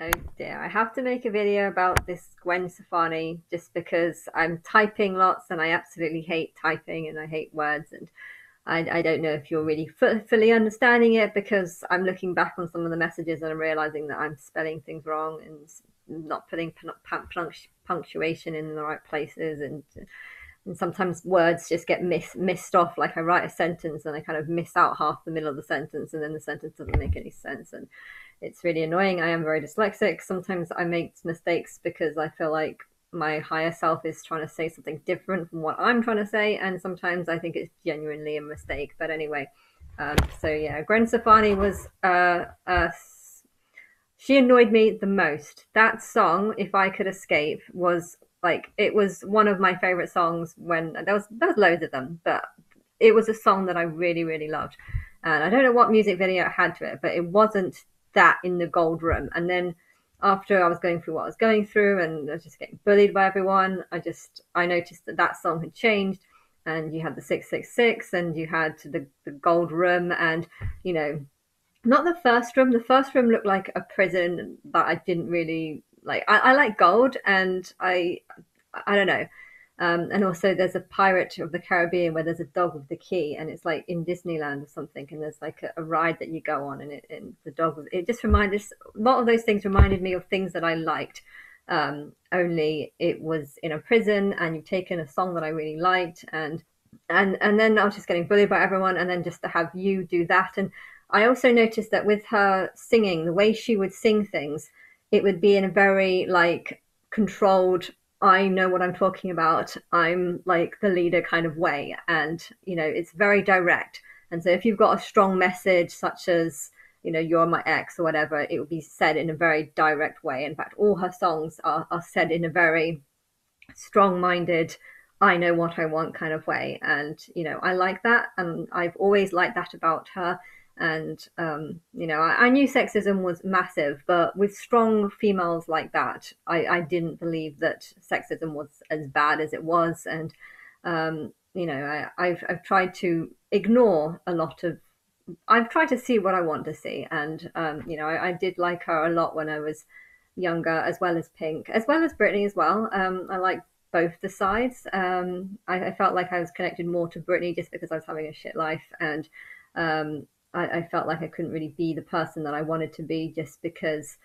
Oh dear, I have to make a video about this Gwen Stefani just because I'm typing lots and I absolutely hate typing and I hate words, and I don't know if you're really fully understanding it because I'm looking back on some of the messages and I'm realizing that I'm spelling things wrong and not putting punctuation in the right places, and sometimes words just get missed off. Like I write a sentence and I kind of miss out half the middle of the sentence, and then the sentence doesn't make any sense, and it's really annoying. I am very dyslexic. Sometimes I make mistakes because I feel like my higher self is trying to say something different from what I'm trying to say, and sometimes I think it's genuinely a mistake. But anyway, so yeah, Gwen Stefani was she annoyed me the most. That song, If I Could Escape, was like, it was one of my favorite songs. When there was loads of them, but it was a song that I really really loved, and I don't know what music video it had to it, but it wasn't that in the gold room. And then after I was going through what I was going through and I was just getting bullied by everyone, I noticed that that song had changed, and you had the 666 and you had the gold room, and you know, not the first room. The first room looked like a prison that I didn't really like. I like gold, and I don't know. And also, there's a Pirate of the Caribbean where there's a dog with the key, and it's like in Disneyland or something. And there's like a ride that you go on, and the dog. It just reminded a lot of those things reminded me of things that I liked. Only it was in a prison, and you've taken a song that I really liked, and then I was just getting bullied by everyone, and then just to have you do that. And I also noticed that with her singing, the way she would sing things, it would be in a very like controlled, I know what I'm talking about, I'm like the leader kind of way. And you know, it's very direct. And so if you've got a strong message such as, you know, you're my ex or whatever, it would be said in a very direct way. In fact, all her songs are said in a very strong-minded, I know what I want kind of way. And you know, I like that, and I've always liked that about her. And you know, I knew sexism was massive, but with strong females like that, I didn't believe that sexism was as bad as it was. And you know, I've tried to ignore a lot of, I've tried to see what I want to see. And you know, I did like her a lot when I was younger, as well as Pink, as well as Britney as well. I like both the sides. I felt like I was connected more to Britney just because I was having a shit life, and I felt like I couldn't really be the person that I wanted to be just because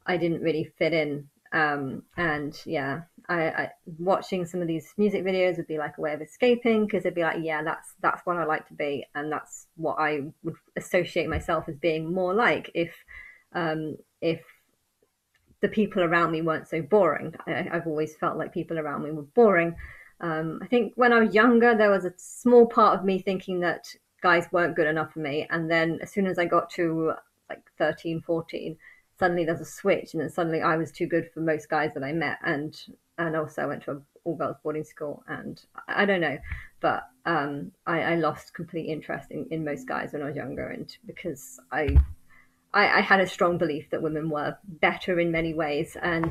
I didn't really fit in. And yeah, I watching some of these music videos would be like a way of escaping, because it'd be like, yeah, that's what I like to be, and that's what I would associate myself as being more like if the people around me weren't so boring. I've always felt like people around me were boring. I think when I was younger, there was a small part of me thinking that guys weren't good enough for me. And then as soon as I got to like 13, 14, suddenly there's a switch. And then suddenly I was too good for most guys that I met. And also I went to an all girls boarding school, and I don't know, but I lost complete interest in most guys when I was younger. And because I had a strong belief that women were better in many ways. And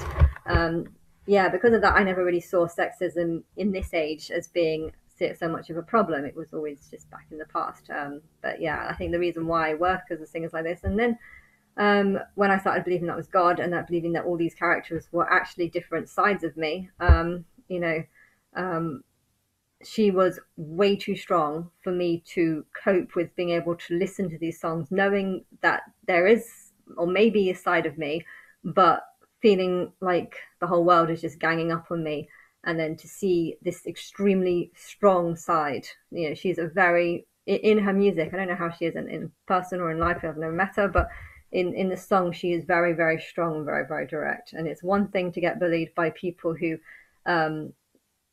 yeah, because of that, I never really saw sexism in this age as being so much of a problem. It was always just back in the past. But yeah, I think the reason why I work as a singer like this, and then when I started believing that was God, and that believing that all these characters were actually different sides of me, you know, um, she was way too strong for me to cope with being able to listen to these songs, knowing that there is, or maybe a side of me, but feeling like the whole world is just ganging up on me. And then to see this extremely strong side, you know, she's a very, in her music, I don't know how she is in person or in life, I've never met her, but in the song, she is very, very strong and very, very direct. And it's one thing to get bullied by people who um,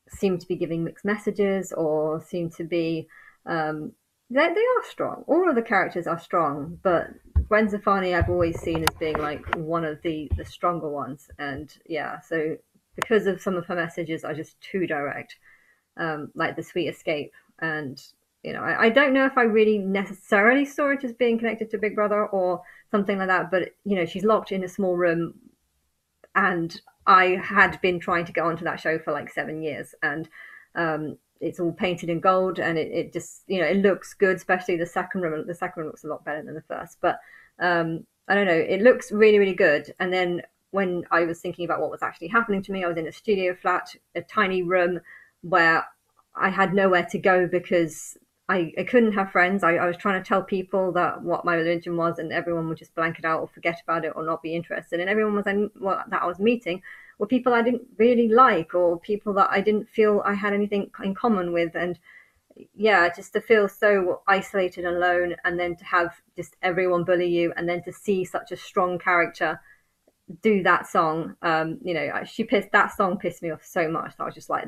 seem to be giving mixed messages, or seem to be they are strong. All of the characters are strong, but Gwen Stefani I've always seen as being like one of the stronger ones. And yeah, so because of some of her messages are just too direct, like the Sweet Escape. And you know, I don't know if I really necessarily saw it as being connected to Big Brother or something like that, but you know, she's locked in a small room, and I had been trying to get onto that show for like 7 years, and it's all painted in gold, and it just, you know, it looks good, especially the second room. The second room looks a lot better than the first, but I don't know, it looks really really good. And then when I was thinking about what was actually happening to me, I was in a studio flat, a tiny room where I had nowhere to go because I couldn't have friends. I was trying to tell people that what my religion was, and everyone would just blank it out or forget about it or not be interested. And everyone was well, that I was meeting were people I didn't really like, or people that I didn't feel I had anything in common with. And yeah, just to feel so isolated and alone, and then to have just everyone bully you, and then to see such a strong character do that song. She pissed that song pissed me off so much that I was just like,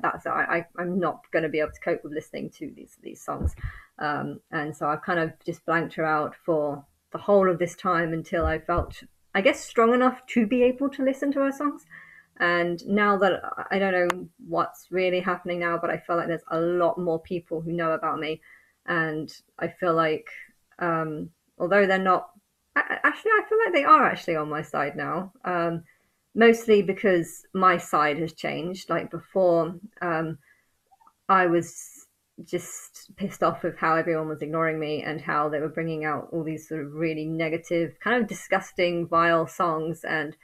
I'm not going to be able to cope with listening to these songs. And so I kind of just blanked her out for the whole of this time until I felt, I guess, strong enough to be able to listen to her songs. And now that I don't know what's really happening now, but I feel like there's a lot more people who know about me, and I feel like, although they're not, actually, I feel like they are actually on my side now. Mostly because my side has changed. Like before, I was just pissed off with how everyone was ignoring me and how they were bringing out all these sort of really negative, kind of disgusting, vile songs. And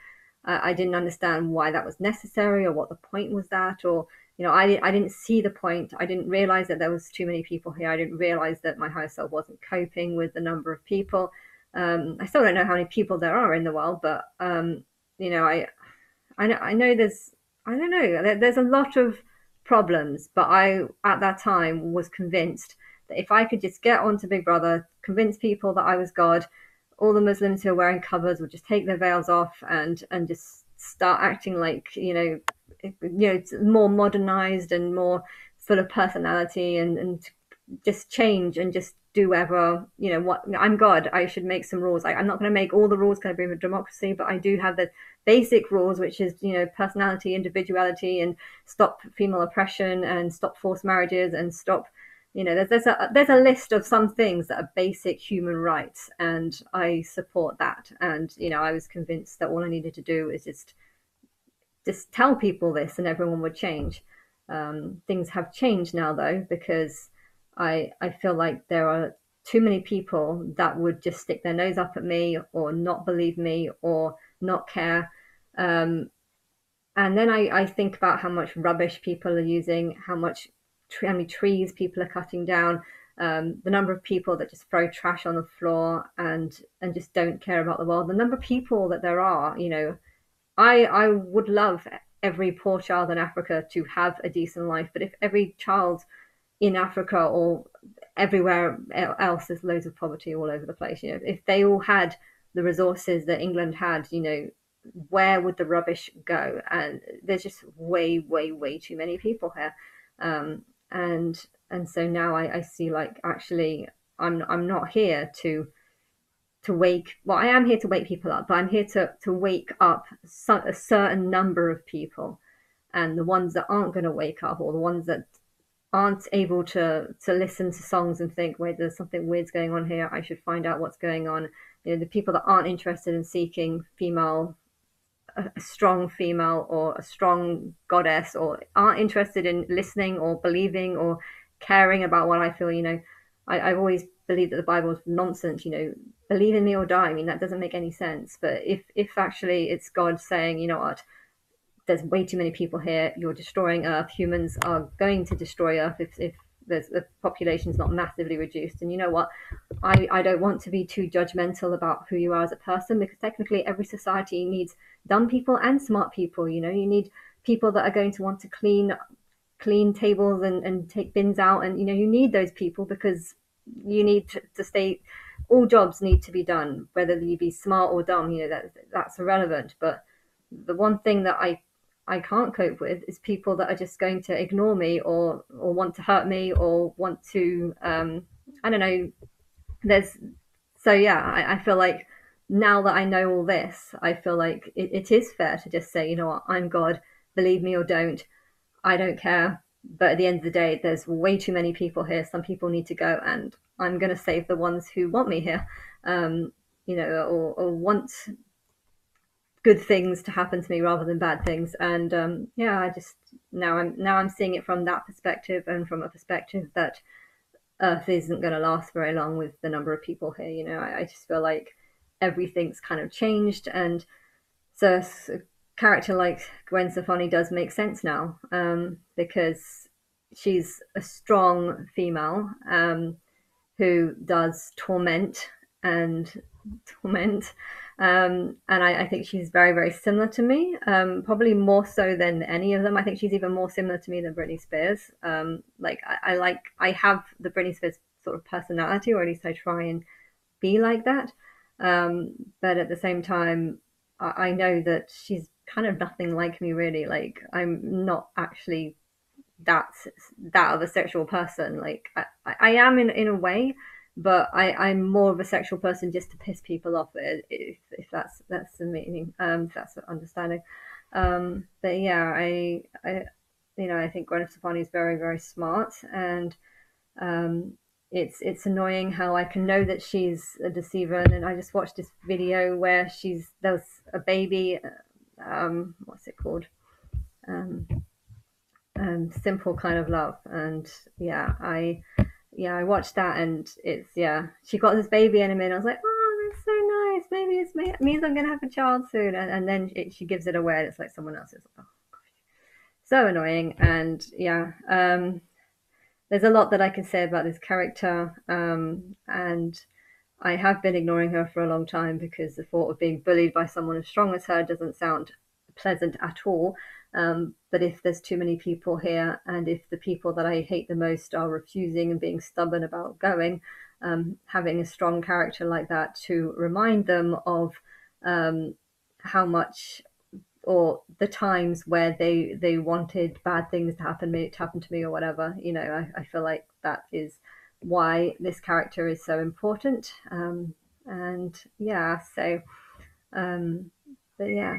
I didn't understand why that was necessary or what the point was that. Or, I didn't see the point. I didn't realize that there was too many people here. I didn't realize that my higher self wasn't coping with the number of people. I still don't know how many people there are in the world, but I know I don't know, there's a lot of problems, but I, at that time, was convinced that if I could just get onto Big Brother, convince people that I was God, all the Muslims who are wearing covers would just take their veils off and just start acting like, more modernized and more full of personality, and just change and just do whatever, what I'm God, I should make some rules. I'm not going to make all the rules kind of a democracy, but I do have the basic rules, which is, personality, individuality, and stop female oppression, and stop forced marriages, and stop, there's a list of some things that are basic human rights, and I support that. And I was convinced that all I needed to do is just tell people this, and everyone would change. Things have changed now, though, because I feel like there are too many people that would just stick their nose up at me, or not believe me, or not care. Um, and then I think about how much rubbish people are using, how many trees people are cutting down, the number of people that just throw trash on the floor and just don't care about the world. The number of people that there are, I would love every poor child in Africa to have a decent life, but if every child in Africa or everywhere else, there's loads of poverty all over the place. If they all had the resources that England had, where would the rubbish go? And there's just way, way, way too many people here. And so now I see, like, actually, I'm not here to wake. Well, I am here to wake people up, but I'm here to wake up a certain number of people, and the ones that aren't going to wake up, or the ones that aren't able to listen to songs and think, wait, there's something weird's going on here, I should find out what's going on. The people that aren't interested in seeking a strong female or a strong goddess, or aren't interested in listening or believing or caring about what I feel. I've always believed that the Bible is nonsense. Believe in me or die. I mean, that doesn't make any sense. But if actually it's God saying, what, there's way too many people here, you're destroying Earth, humans are going to destroy Earth if the population's not massively reduced. And you know what, I don't want to be too judgmental about who you are as a person, because technically every society needs dumb people and smart people. You need people that are going to want to clean tables and take bins out, and you need those people, because you need to stay. All jobs need to be done, whether you be smart or dumb. That's irrelevant. But the one thing that I can't cope with is people that are just going to ignore me, or want to hurt me, or want to, I don't know. I feel like now that I know all this, I feel like it is fair to just say, what, I'm God, believe me or don't, I don't care. But at the end of the day, there's way too many people here. Some people need to go, and I'm going to save the ones who want me here, or want good things to happen to me rather than bad things. And I just now I'm seeing it from that perspective, and from a perspective that Earth isn't going to last very long with the number of people here. I just feel like everything's kind of changed, and so character like Gwen Stefani does make sense now, because she's a strong female, who does and torment. And I think she's very, very similar to me, probably more so than any of them. I think she's even more similar to me than Britney Spears. Like I have the Britney Spears sort of personality, or at least I try and be like that. But at the same time, I know that she's kind of nothing like me, really. Like, I'm not actually that that of a sexual person. Like, I am in a way, but I'm more of a sexual person just to piss people off. If that's the meaning, if that's the understanding. But yeah, I think Gwen Stefani is very, very smart, and um, it's annoying how I can know that she's a deceiver. And I just watched this video where there was a baby. What's it called? Um, Simple Kind of Love. And I watched that, and she got this baby in a minute. I was like, oh, that's so nice. Maybe it means I'm gonna have a child soon. And then she gives it away, and it's like someone else's. Oh, so annoying. And there's a lot that I can say about this character, and I have been ignoring her for a long time because the thought of being bullied by someone as strong as her doesn't sound pleasant at all. But if there's too many people here, and if the people that I hate the most are refusing and being stubborn about going, having a strong character like that to remind them of how much, or the times where they wanted bad things to happen to me, or whatever. I feel like that is why this character is so important. And yeah, so um but yeah.